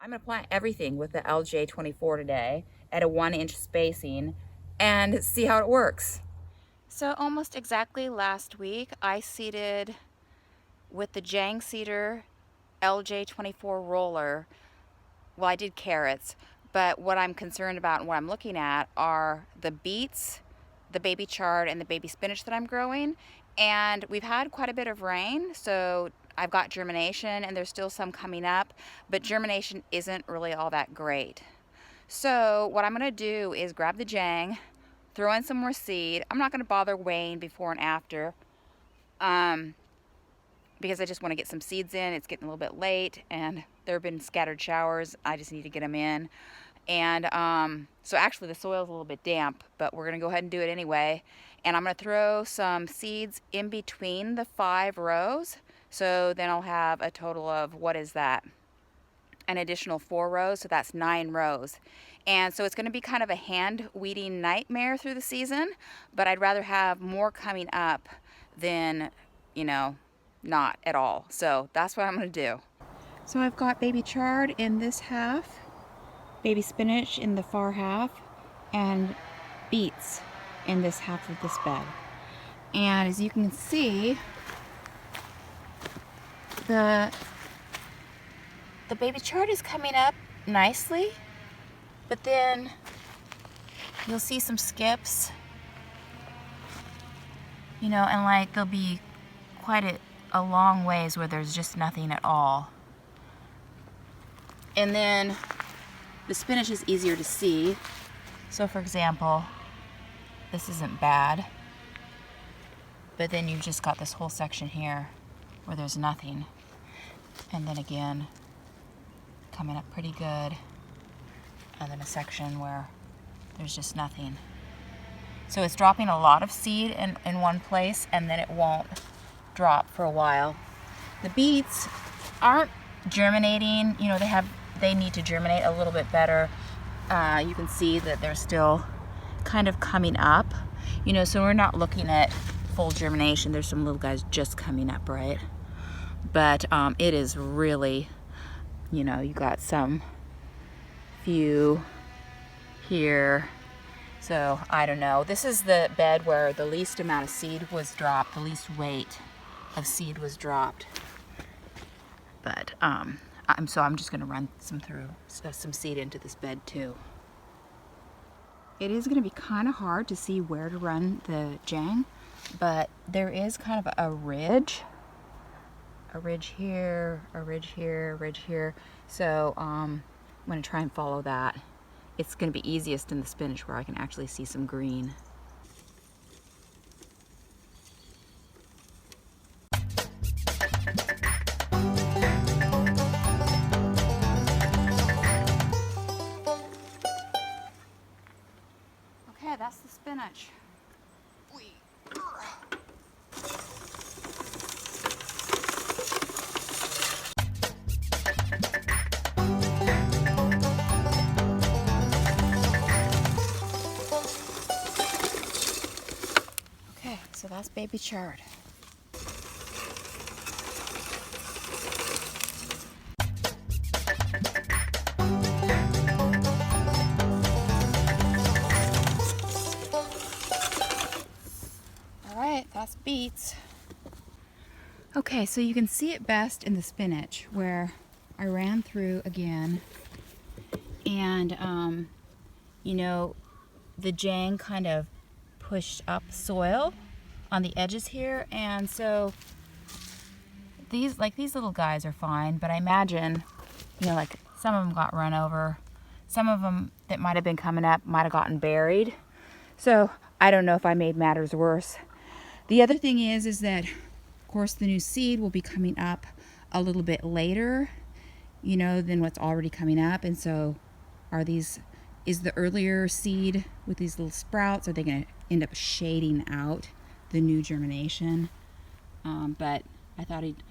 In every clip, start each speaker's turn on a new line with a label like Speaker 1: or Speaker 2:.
Speaker 1: I'm going to plant everything with the LJ-24 today at a 1-inch spacing and see how it works. So almost exactly last week I seeded with the Jang-seeder LJ-24 Roller. Well, I did carrots, but what I'm concerned about and what I'm looking at are the beets, the baby chard, and the baby spinach that I'm growing. And we've had quite a bit of rain, so I've got germination and there's still some coming up, but germination isn't really all that great. So what I'm gonna do is grab the Jang, throw in some more seed. I'm not gonna bother weighing before and after because I just wanna get some seeds in. It's getting a little bit late and there have been scattered showers. I just need to get them in. And so actually the soil's a little bit damp, but we're gonna go ahead and do it anyway. And I'm gonna throw some seeds in between the 5 rows. So then I'll have a total of, what is that? An additional 4 rows, so that's 9 rows. And so it's gonna be kind of a hand weeding nightmare through the season, but I'd rather have more coming up than, not at all. So that's what I'm gonna do. So I've got baby chard in this half, baby spinach in the far half, and beets in this half of this bed. And as you can see, the baby chard is coming up nicely, but then you'll see some skips, and like there'll be quite a long ways where there's just nothing at all. And then the spinach is easier to see. So for example, this isn't bad, but then you've just got this whole section here where there's nothing. And then again, coming up pretty good. And then a section where there's just nothing. So it's dropping a lot of seed in one place, and then it won't drop for a while. The beets aren't germinating. They need to germinate a little bit better. You can see that they're still kind of coming up. So we're not looking at full germination. There's some little guys just coming up, right? But it is really, you got some few here. So I don't know. This is the bed where the least amount of seed was dropped, the least weight of seed was dropped. But I'm just gonna run some seed into this bed too. It is gonna be kind of hard to see where to run the Jang, but there is kind of a ridge here, a ridge here, a ridge here. So I'm gonna try and follow that. It's gonna be easiest in the spinach where I can actually see some green. Okay, that's the spinach. Okay, so that's baby chard. Alright, that's beets. Okay, so you can see it best in the spinach where I ran through again, and the Jang kind of pushed up soil on the edges here, and so these little guys are fine, but I imagine like some of them got run over, some of them that might have been coming up might have gotten buried. So I don't know if I made matters worse. The other thing is that of course the new seed will be coming up a little bit later than what's already coming up. And so is the earlier seed with these little sprouts, are they going to end up shading out the new germination? But I thought I'd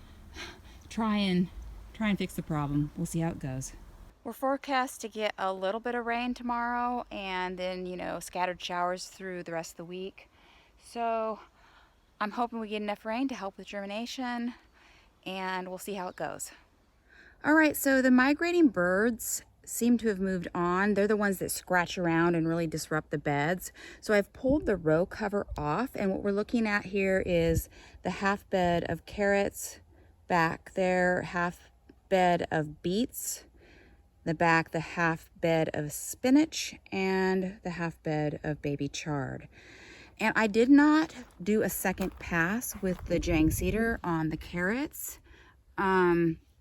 Speaker 1: try and fix the problem. We'll see how it goes. We're forecast to get a little bit of rain tomorrow, and then scattered showers through the rest of the week. So I'm hoping we get enough rain to help with germination, and we'll see how it goes. All right, so the migrating birds seem to have moved on. They're the ones that scratch around and really disrupt the beds. So I've pulled the row cover off, and what we're looking at here is the half bed of carrots, back there, half bed of beets, the back, the half bed of spinach, and the half bed of baby chard. And I did not do a second pass with the Jang-seeder on the carrots.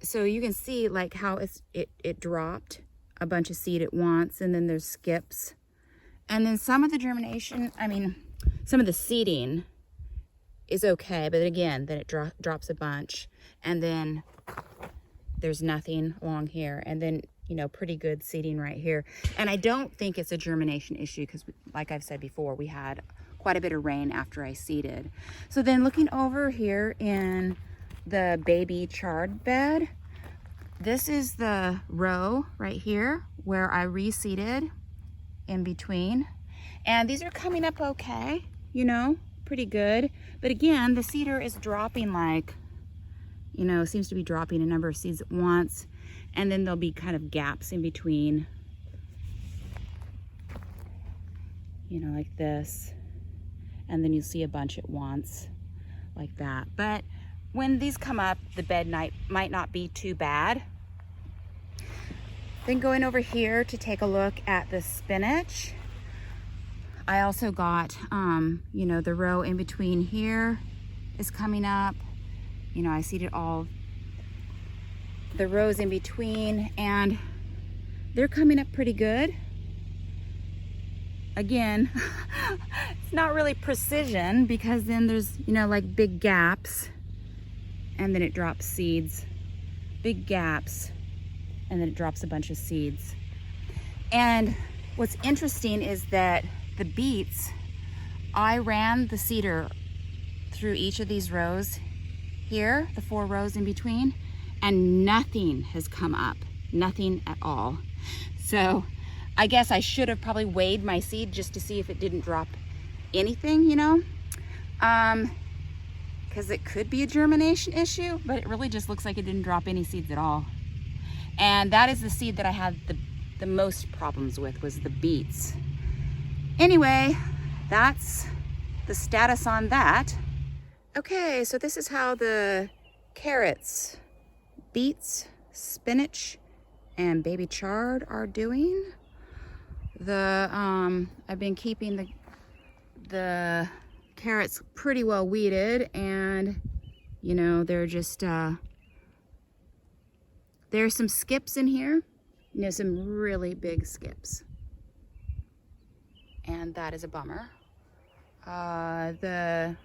Speaker 1: So you can see like how it dropped a bunch of seed at once, and then there's skips. And then some of the germination, some of the seeding is okay, but again, then it drops a bunch, and then there's nothing along here, and then, you know, pretty good seeding right here. And I don't think it's a germination issue because, like I've said before, we had quite a bit of rain after I seeded. So then looking over here in the baby chard bed, this is the row right here where I reseeded in between. And these are coming up okay, you know, pretty good. But again, the seeder is dropping like, you know, seems to be dropping a number of seeds at once. And then there'll be kind of gaps in between, you know, like this. And then you'll see a bunch at once like that. But when these come up, the bed might not be too bad. Then going over here to take a look at the spinach. I also got, you know, the row in between here is coming up. You know, I seeded all the rows in between, and they're coming up pretty good. Again, it's not really precision because then there's, you know, like big gaps, and then it drops seeds. Big gaps, and then it drops a bunch of seeds. And what's interesting is that the beets, I ran the seeder through each of these rows here, the 4 rows in between, and nothing has come up, nothing at all. So I guess I should have probably weighed my seed just to see if it didn't drop anything, you know, because it could be a germination issue, but it really just looks like it didn't drop any seeds at all. And that is the seed that I had the most problems with, was the beets. Anyway, that's the status on that. Okay, so this is how the carrots, beets, spinach, and baby chard are doing. I've been keeping the carrots pretty well weeded, and you know, they're just there's some skips in here, you know, some really big skips, and that is a bummer. The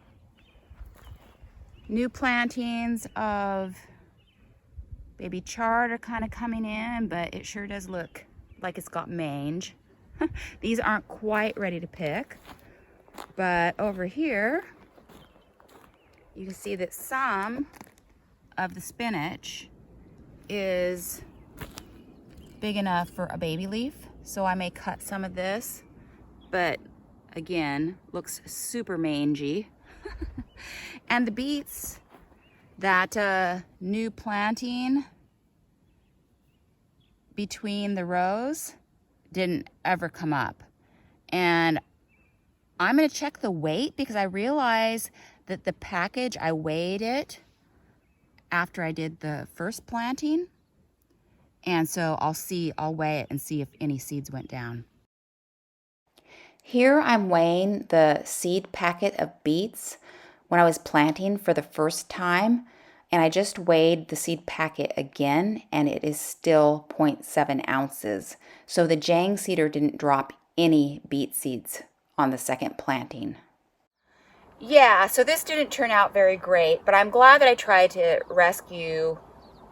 Speaker 1: new plantings of baby chard are kind of coming in, but it sure does look like it's got mange. These aren't quite ready to pick, but over here you can see that some of the spinach is big enough for a baby leaf, so I may cut some of this, but again, looks super mangy. And the beets, that new planting between the rows didn't ever come up. And I'm gonna check the weight because I realize that the package, I weighed it after I did the first planting. And so I'll weigh it and see if any seeds went down. Here I'm weighing the seed packet of beets when I was planting for the first time, and I just weighed the seed packet again, and it is still 0.7 ounces. So the Jang-seeder didn't drop any beet seeds on the second planting. Yeah, so this didn't turn out very great, but I'm glad that I tried to rescue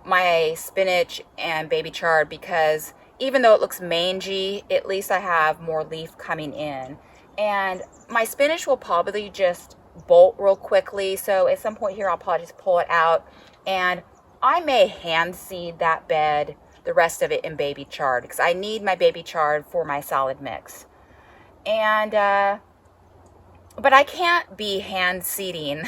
Speaker 1: my spinach and baby chard, because even though it looks mangy, at least I have more leaf coming in. And my spinach will probably just bolt real quickly, so at some point here I'll probably just pull it out, and I may hand seed that bed, the rest of it, in baby chard, because I need my baby chard for my salad mix. And but I can't be hand seeding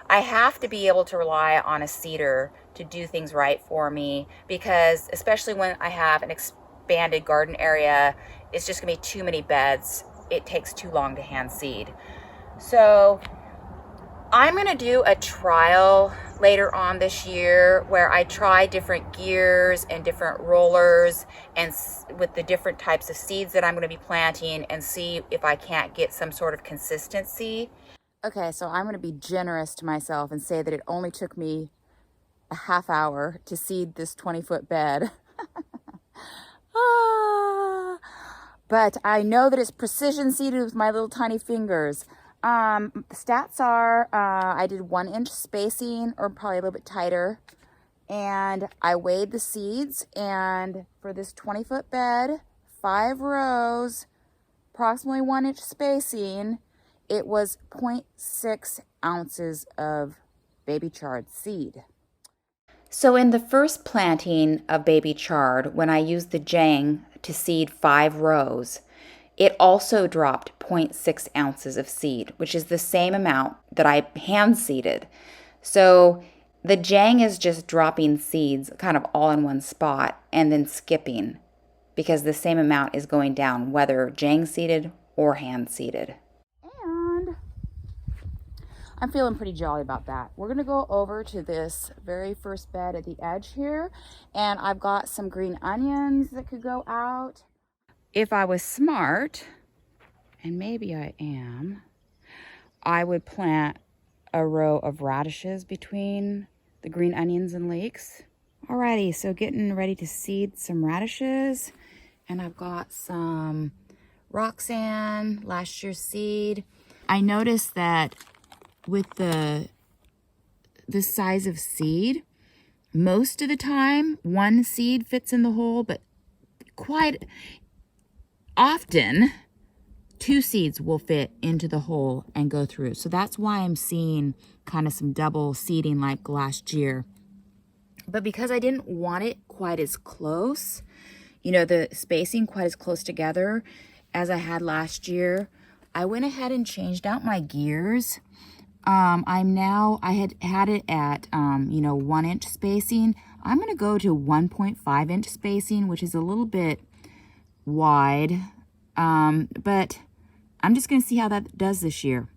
Speaker 1: I have to be able to rely on a seeder to do things right for me, because especially when I have an expanded garden area, it's just gonna be too many beds. It takes too long to hand seed. So I'm gonna do a trial later on this year where I try different gears and different rollers and with the different types of seeds that I'm gonna be planting, and see if I can't get some sort of consistency. Okay, so I'm gonna be generous to myself and say that it only took me a half hour to seed this 20-foot bed. But I know that it's precision seeded with my little tiny fingers. The stats are I did 1-inch spacing, or probably a little bit tighter, and I weighed the seeds, and for this 20-foot bed, 5 rows, approximately 1-inch spacing, it was 0.6 ounces of baby chard seed. So in the first planting of baby chard, when I used the Jang to seed 5 rows, it also dropped 0.6 ounces of seed, which is the same amount that I hand seeded. So the Jang is just dropping seeds kind of all in one spot and then skipping, because the same amount is going down, whether Jang seeded or hand seeded. And I'm feeling pretty jolly about that. We're gonna go over to this very first bed at the edge here, and I've got some green onions that could go out. If I was smart, and maybe I am, I would plant a row of radishes between the green onions and leeks. Alrighty, so getting ready to seed some radishes, and I've got some Roxanne, last year's seed. I noticed that with this size of seed, most of the time one seed fits in the hole, but quite often 2 seeds will fit into the hole and go through. So that's why I'm seeing kind of some double seeding like last year. But because I didn't want it quite as close, you know, the spacing quite as close together as I had last year, I went ahead and changed out my gears. I had it at, 1-inch spacing. I'm going to go to 1.5-inch spacing, which is a little bit wide, but I'm just going to see how that does this year.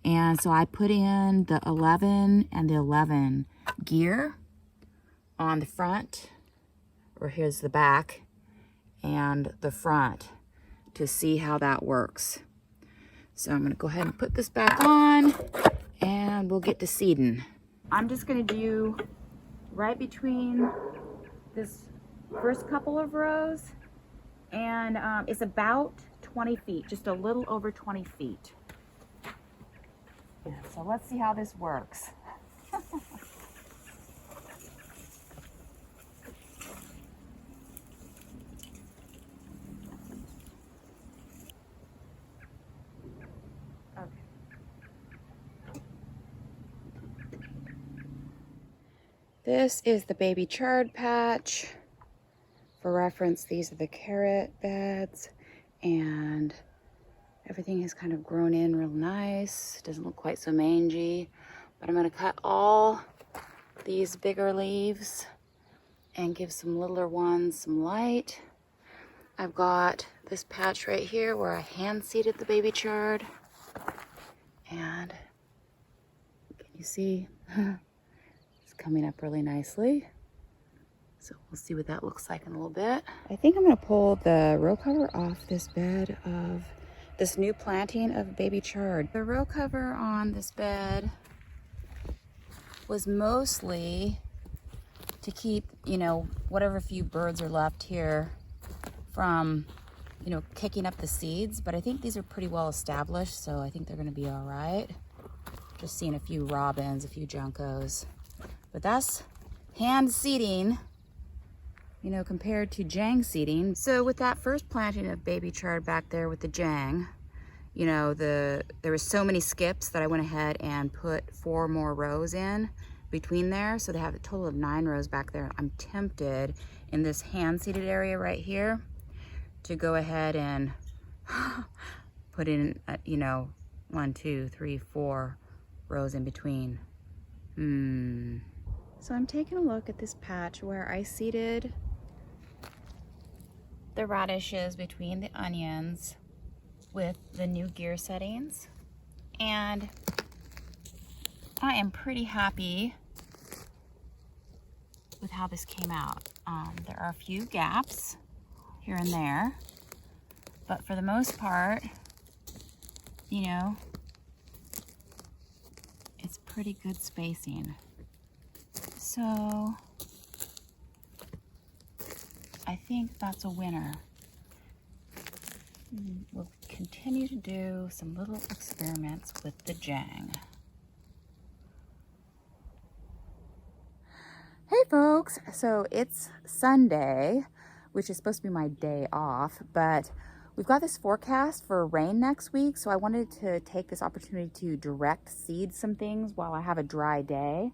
Speaker 1: And so I put in the 11 and the 11 gear on the front, or here's the back and the front, to see how that works. So I'm going to go ahead and put this back on, and we'll get to seeding. I'm just going to do right between this first couple of rows, and it's about 20 feet, just a little over 20 feet. So let's see how this works. This is the baby chard patch. For reference, these are the carrot beds, and everything has kind of grown in real nice. Doesn't look quite so mangy, but I'm going to cut all these bigger leaves and give some littler ones some light. I've got this patch right here where I hand seeded the baby chard, and can you see? It's coming up really nicely. So we'll see what that looks like in a little bit. I think I'm going to pull the row cover off this bed of this new planting of baby chard. The row cover on this bed was mostly to keep, whatever few birds are left here from, kicking up the seeds. But I think these are pretty well established, so I think they're going to be all right. Just seeing a few robins, a few juncos. But that's hand seeding, compared to Jang-seeding. So with that first planting of baby chard back there with the Jang, there were so many skips that I went ahead and put 4 more rows in between there. So to have a total of 9 rows back there, I'm tempted in this hand-seeded area right here to go ahead and put in, 1, 2, 3, 4 rows in between. So I'm taking a look at this patch where I seeded the radishes between the onions with the new gear settings, and I am pretty happy with how this came out. There are a few gaps here and there, but for the most part, you know, it's pretty good spacing. So I think that's a winner. We'll continue to do some little experiments with the Jang. Hey folks, so it's Sunday, which is supposed to be my day off, but we've got this forecast for rain next week, so I wanted to take this opportunity to direct seed some things while I have a dry day.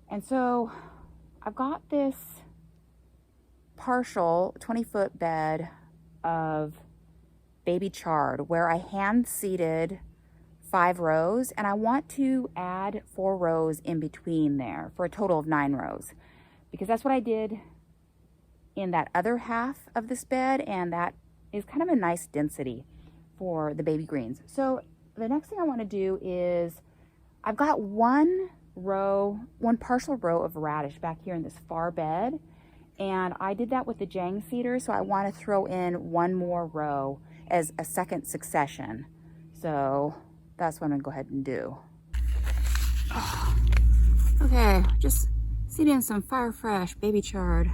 Speaker 1: And so I've got this partial 20-foot bed of baby chard where I hand seeded 5 rows, and I want to add 4 rows in between there for a total of 9 rows, because that's what I did in that other half of this bed, and that is kind of a nice density for the baby greens. So the next thing I want to do is, I've got one partial row of radish back here in this far bed, and I did that with the Jang seeder, so I want to throw in one more row as a second succession. So that's what I'm gonna go ahead and do. Okay, just seeding some fire fresh baby chard,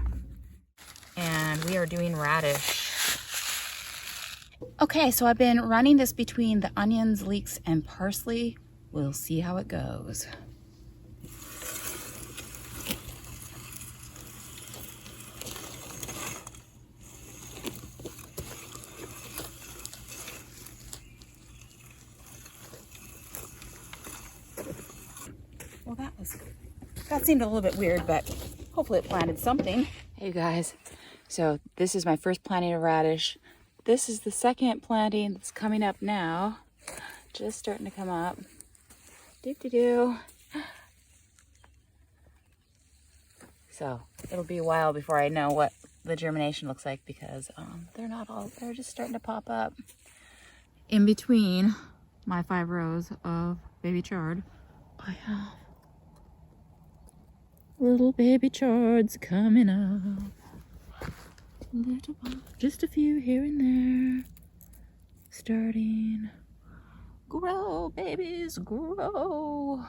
Speaker 1: and we are doing radish. Okay, so I've been running this between the onions, leeks, and parsley. We'll see how it goes. Well, that seemed a little bit weird, but hopefully it planted something. Hey you guys, so this is my first planting of radish. This is the second planting that's coming up now. Just starting to come up. Do-do-do. So it'll be a while before I know what the germination looks like, because they're just starting to pop up. In between my 5 rows of baby chard, I have little baby chards coming up. Just a few here and there. Starting. Grow, babies, grow.